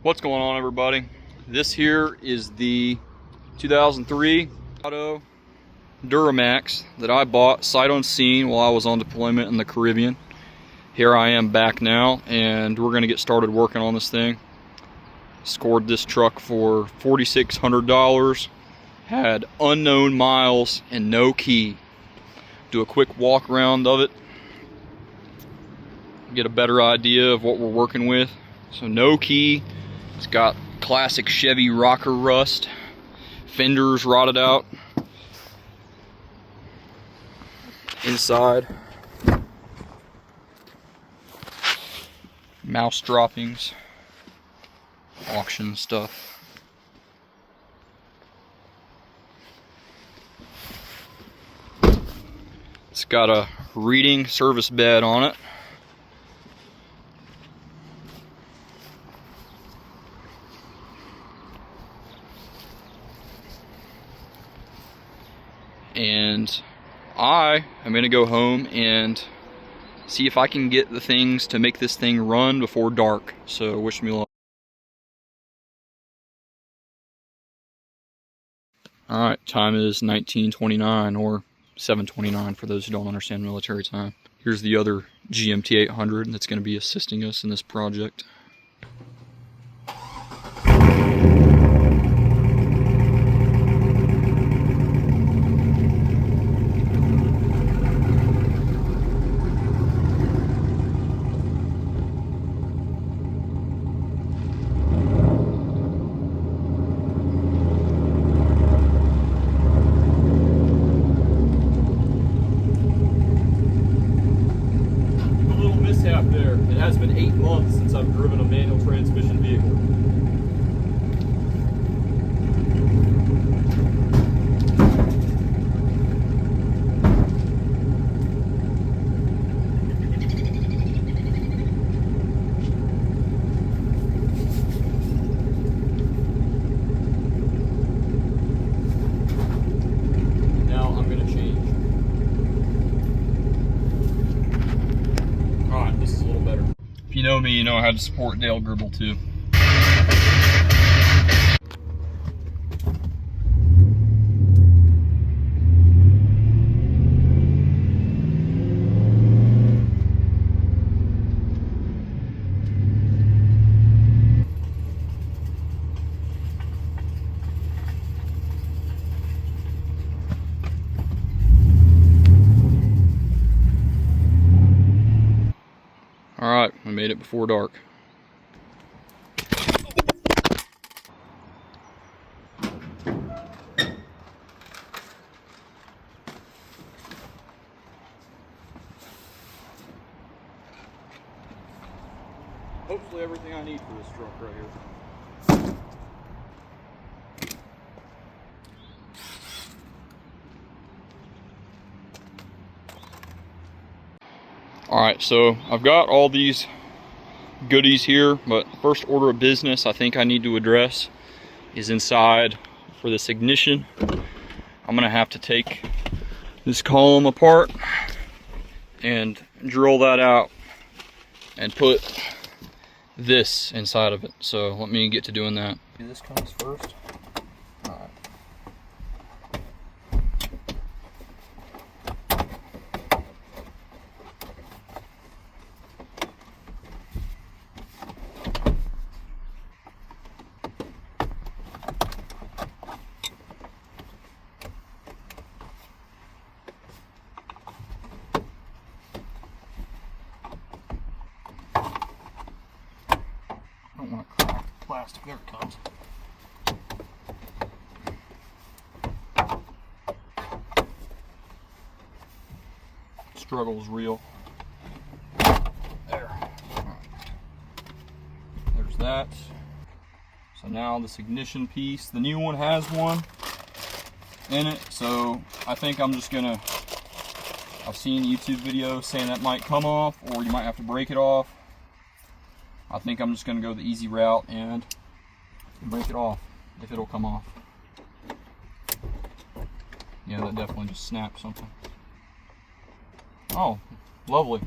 What's going on, everybody? This here is the 2003 Silverado Duramax that I bought sight unseen while I was on deployment in the Caribbean. Here I am back now, and we're going to get started working on this thing. Scored this truck for $4,600, had unknown miles and no key. Do a quick walk around of it, get a better idea of what we're working with. So no key. It's got classic Chevy rocker rust, fenders rotted out. Inside, mouse droppings, auction stuff. It's got a reading service bed on it. And I am going to go home and see if I can get the things to make this thing run before dark. So wish me luck. Alright, time is 19:29 or 7:29 for those who don't understand military time. Here's the other GMT 800 that's going to be assisting us in this project. There. It has been 8 months since I've driven a manual transmission vehicle. Now I'm going to change. This is a little better. If you know me, you know how to support Dale Gribble too. Alright, we made it before dark. Hopefully everything I need for this truck right here. Alright, so I've got all these goodies here, but the first order of business I think I need to address is inside for this ignition. I'm gonna have to take this column apart and drill that out and put this inside of it. So let me get to doing that. This comes first. Alright. I don't want to crack the plastic. There it comes. Struggle is real. There. Right. There's that. So now this ignition piece, the new one has one in it, so I think I'm just gonna, I've seen YouTube videos saying that might come off or you might have to break it off. I think I'm just going to go the easy route and break it off, if it'll come off. Yeah, that definitely just snapped something. Oh, lovely.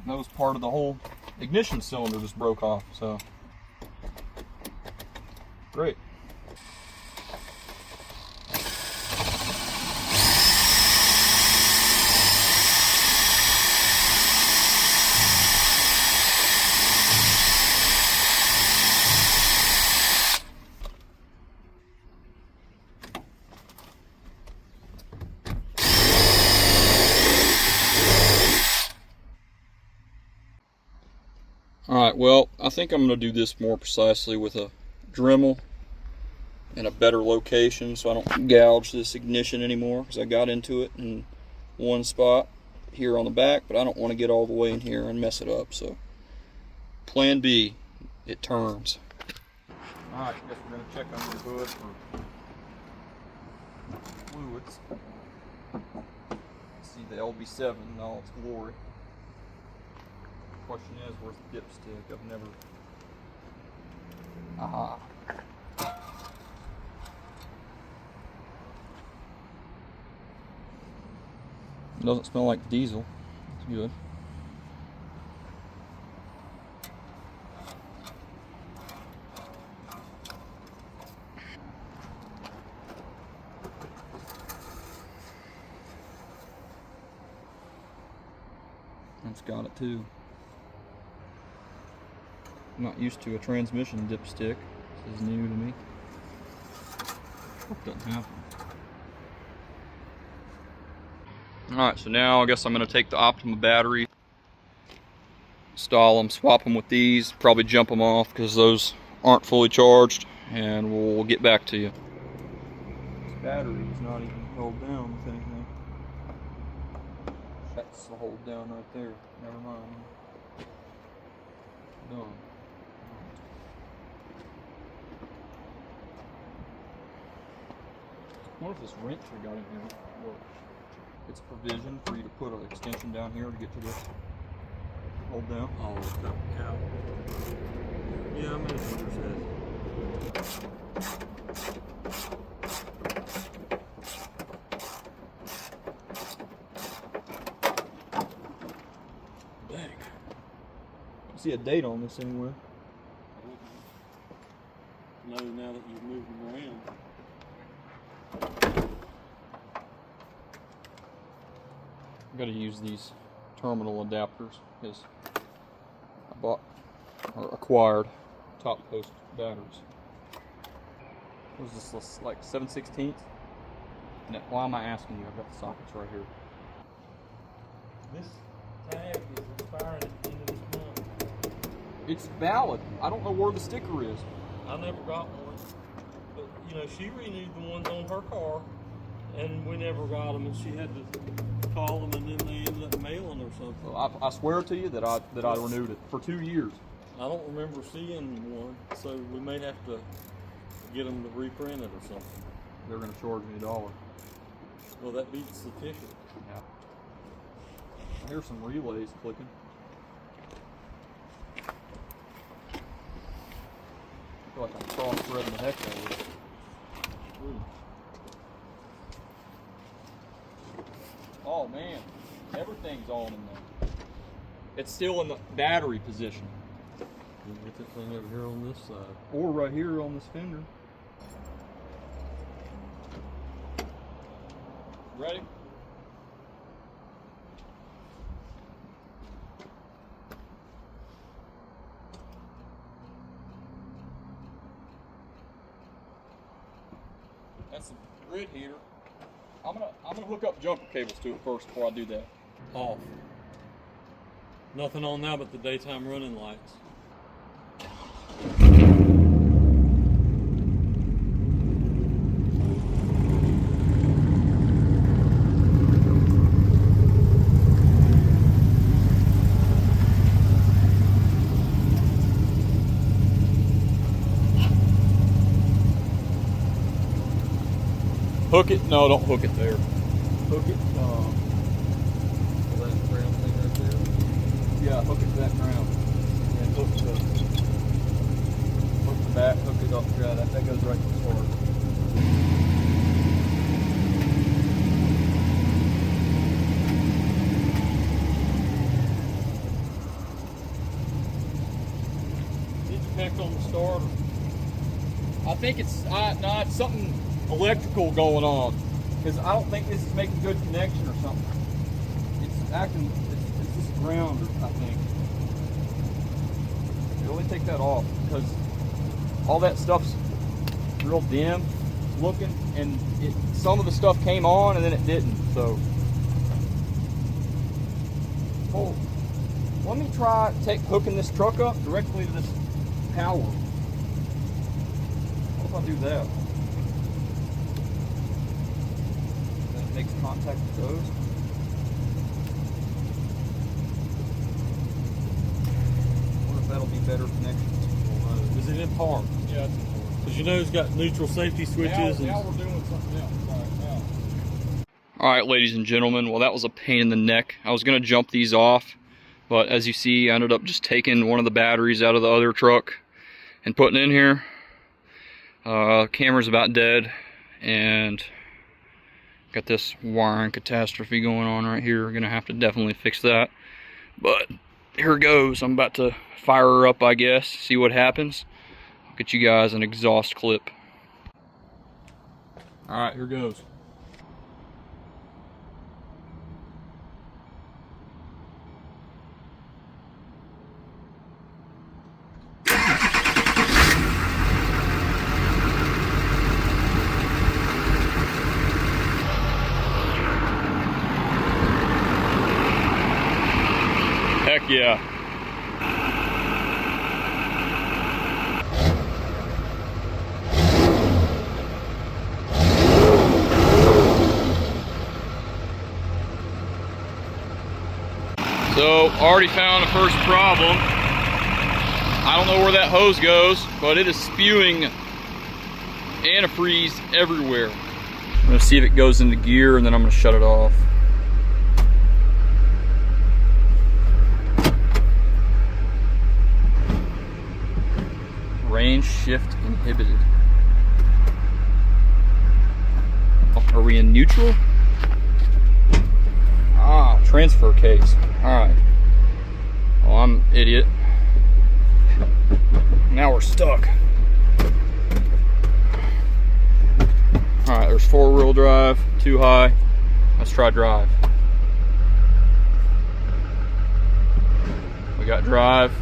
That was part of the whole ignition cylinder just broke off, so Great. Alright, well, I think I'm going to do this more precisely with a Dremel in a better location so I don't gouge this ignition anymore, because I got into it in one spot here on the back, but I don't want to get all the way in here and mess it up. So plan B, it turns. Alright, I guess we're going to check under the hood for fluids. See the LB7 in all its glory. Question is, where's the dipstick? I've never. Aha. It doesn't smell like diesel. It's good. It's got it too. I'm not used to a transmission dipstick. This is new to me. Hope doesn't happen. Alright, so now I guess I'm going to take the Optima battery, install them, swap them with these, probably jump them off because those aren't fully charged, and we'll get back to you. This battery is not even held down with anything. That's the hold down right there. Never mind. Done. I wonder if this wrench we got in here works. It's provision for you to put an extension down here to get to the hold down. Oh, okay. Yeah, I'm in the Dang. I see a date on this anywhere. No, now that you've moved them around. I've got to use these terminal adapters because I bought or acquired top post batteries. What is this, like 7/16? Why am I asking you? I've got the sockets right here. This tag is expiring at the end of this month. It's valid. I don't know where the sticker is. I never got one. But, you know, she renewed the ones on her car, and we never got them, and she had to call them, and then they ended up mailing or something. Well, I swear to you that I renewed it for 2 years. I don't remember seeing one, so we may have to get them to reprint it or something. They're going to charge me $1. Well, that beats the ticket. Yeah. I hear some relays clicking. I feel like I'm cross-threading the heck out of it. Ooh. Oh man, everything's on in there. It's still in the battery position. You can get that thing over here on this side. Or right here on this fender. Ready? That's the grid heater. I'm gonna hook up jumper cables to it first before I do that. Off. Nothing on now but the daytime running lights. Hook it. No, don't hook it there. Hook it. That brown thing right there. Yeah, hook it to that ground. And hook the back. Hook it up. Yeah, that goes right to the start. Did you peck on the starter? I think it's no, it's something electrical going on, because I don't think this is making good connection or something. It's acting, it's just ground, I think. Let me take that off, because all that stuff's real dim looking, and some of the stuff came on and then it didn't. So, oh, let me try hooking this truck up directly to this power. What if I do that? Then it makes contact with those. I wonder if that'll be better connection. Is it in park? Yeah. Because you know it's got neutral safety switches. Now we're doing something else right now. All right, ladies and gentlemen, well, that was a pain in the neck. I was gonna jump these off, but as you see, I ended up just taking one of the batteries out of the other truck and putting it in here. Camera's about dead, and got this wiring catastrophe going on right here. We're gonna have to definitely fix that. But here goes. I'm about to fire her up, I guess, see what happens. I'll get you guys an exhaust clip. All right, here goes. Heck yeah. So, already found the first problem. I don't know where that hose goes, but it is spewing antifreeze everywhere. I'm gonna see if it goes into gear, and then I'm gonna shut it off. Range shift inhibited. Oh, are we in neutral? Ah, transfer case. Alright. Well, I'm an idiot. Now we're stuck. Alright, there's 4-wheel drive, too high. Let's try drive. We got drive.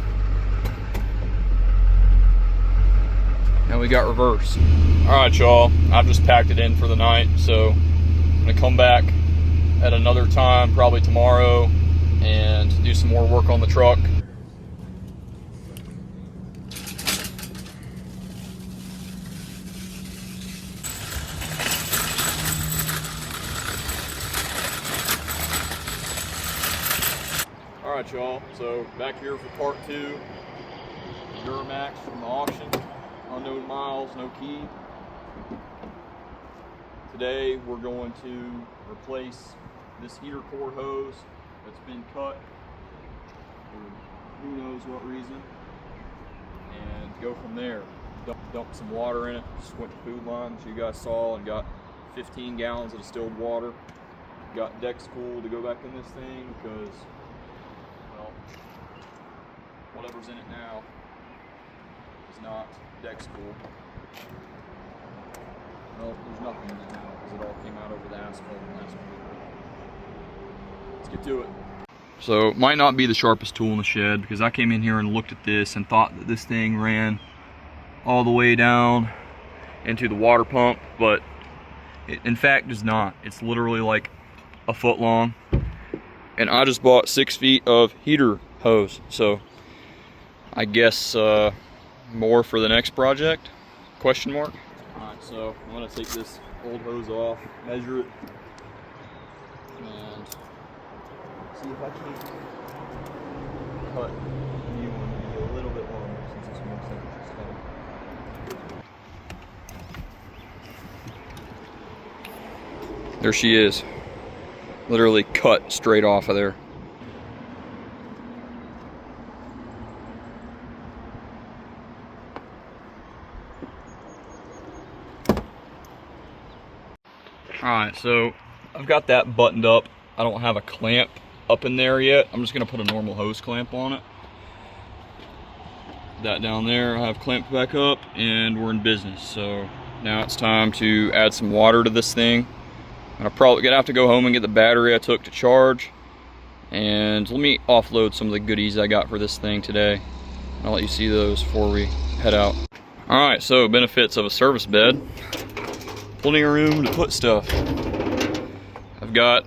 And we got reverse. Alright, y'all, I've just packed it in for the night, so I'm gonna come back at another time, probably tomorrow, and do some more work on the truck. Alright, y'all, so back here for part 2. Duramax from the auction. Unknown miles, no key. Today we're going to replace this heater core hose that's been cut for who knows what reason, and go from there. Dump some water in it, just went to food line, as you guys saw, and got 15 gallons of distilled water. Got Dex Cool to go back in this thing because, well, whatever's in it now is not Dex Cool. Well, there's nothing in it now because it all came out over the asphalt last week. Let's get to it. So it might not be the sharpest tool in the shed, because I came in here and looked at this and thought that this thing ran all the way down into the water pump, but it in fact does not. It's literally like a foot long, and I just bought 6 feet of heater hose, so I guess more for the next project? Question mark. Alright, so I'm gonna take this old hose off, measure it, and see if I can cut the new one to be a little bit longer, since this one looks like it's just cutting. There she is. Literally cut straight off of there. Alright, so I've got that buttoned up. I don't have a clamp up in there yet. I'm just going to put a normal hose clamp on it. that down there I have clamped back up, and we're in business. So now it's time to add some water to this thing. I'm probably gonna have to go home and get the battery I took to charge, and let me offload some of the goodies I got for this thing today. I'll let you see those before we head out. All right, so benefits of a service bed. Plenty of room to put stuff. I've got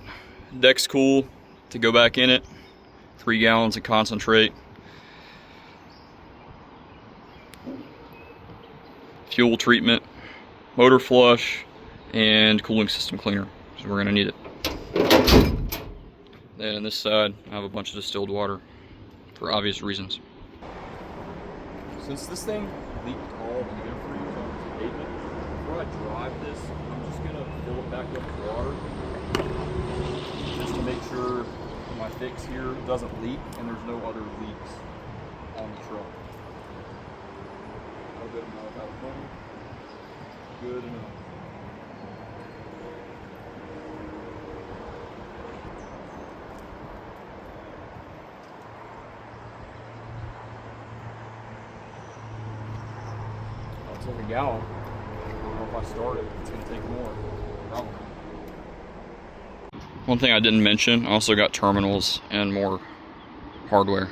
Dex Cool to go back in it, 3 gallons of concentrate, fuel treatment, motor flush, and cooling system cleaner, so we're gonna need it. Then on this side, I have a bunch of distilled water for obvious reasons. Since this thing leaked all the antifreeze on the pavement, before I drive this, I'm just gonna fill it back up with water, just to make sure my fix here doesn't leak and there's no other leaks on the truck. A good amount of alcohol. Good enough. I'll take a gallon. I don't know if I start it, it's gonna take more. Probably. One thing I didn't mention, I also got terminals and more hardware.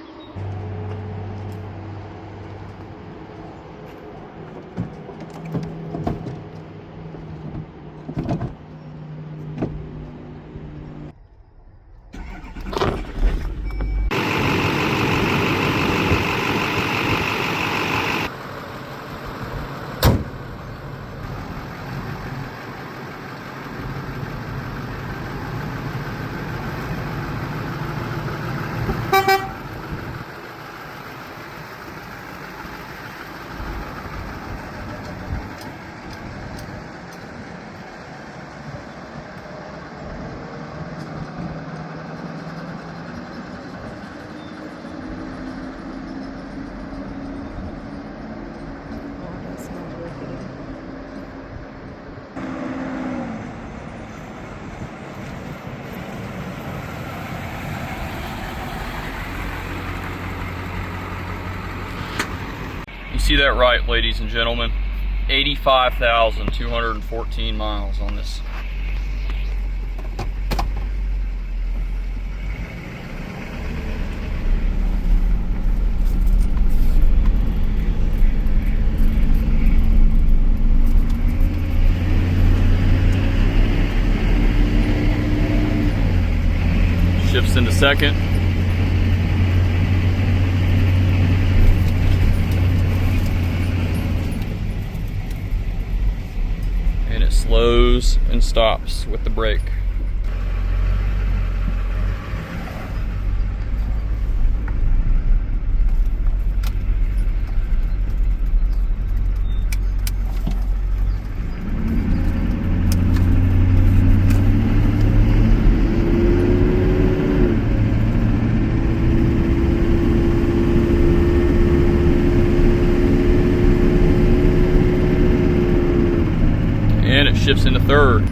You see that right, ladies and gentlemen. 85,214 miles on this. Shifts into second. And it slows and stops with the brake. And it shifts into third.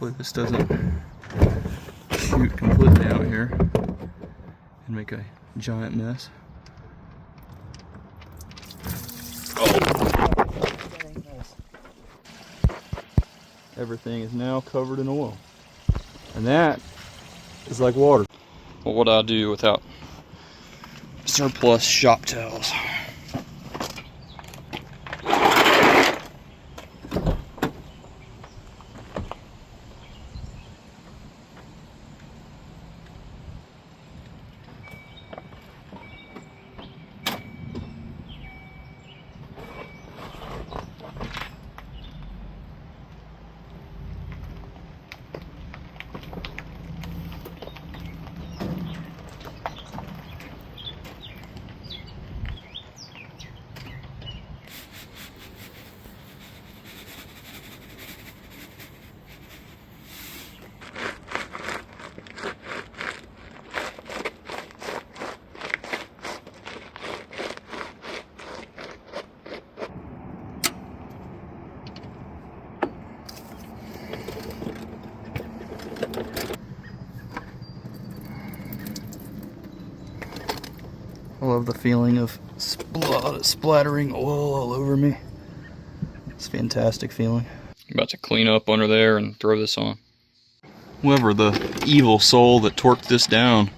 Hopefully this doesn't shoot completely out here and make a giant mess. Everything is now covered in oil. And that is like water. What would I do without surplus shop towels? I love the feeling of splattering oil all over me. It's a fantastic feeling. I'm about to clean up under there and throw this on. Whoever the evil soul that torqued this down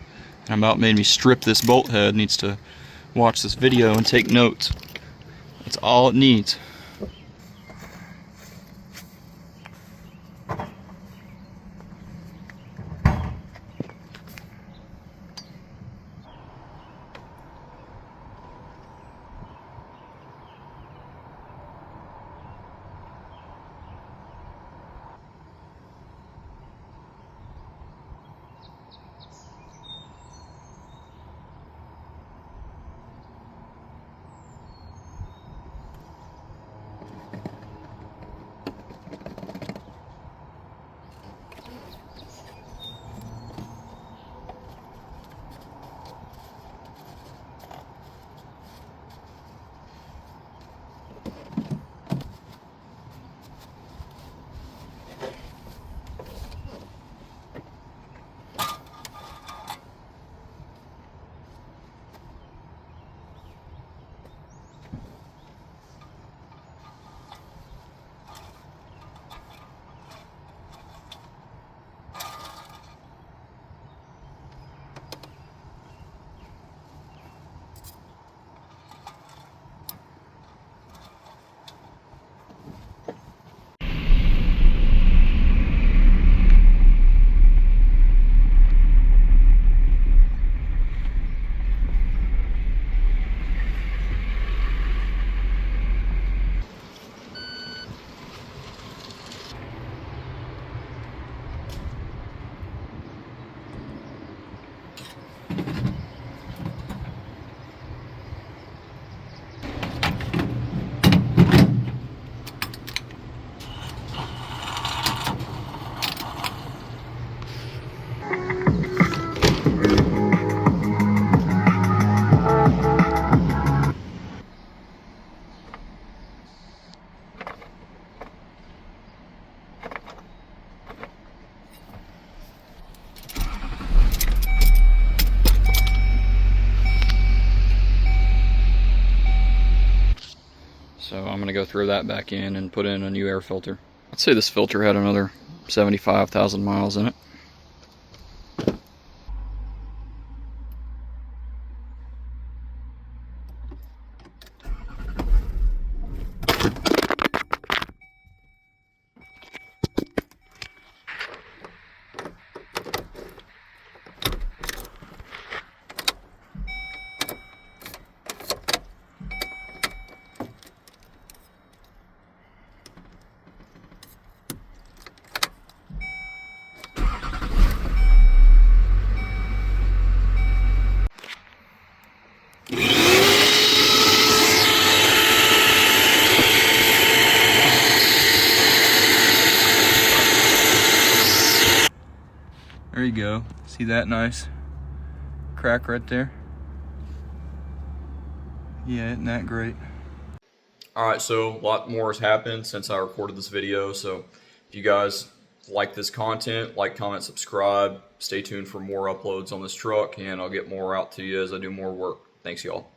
and about made me strip this bolt head needs to watch this video and take notes. That's all it needs. So I'm gonna go throw that back in and put in a new air filter. I'd say this filter had another 75,000 miles in it. There you go. See that nice crack right there? Yeah, isn't that great? Alright, so a lot more has happened since I recorded this video, so if you guys like this content, like, comment, subscribe. Stay tuned for more uploads on this truck, and I'll get more out to you as I do more work. Thanks, y'all.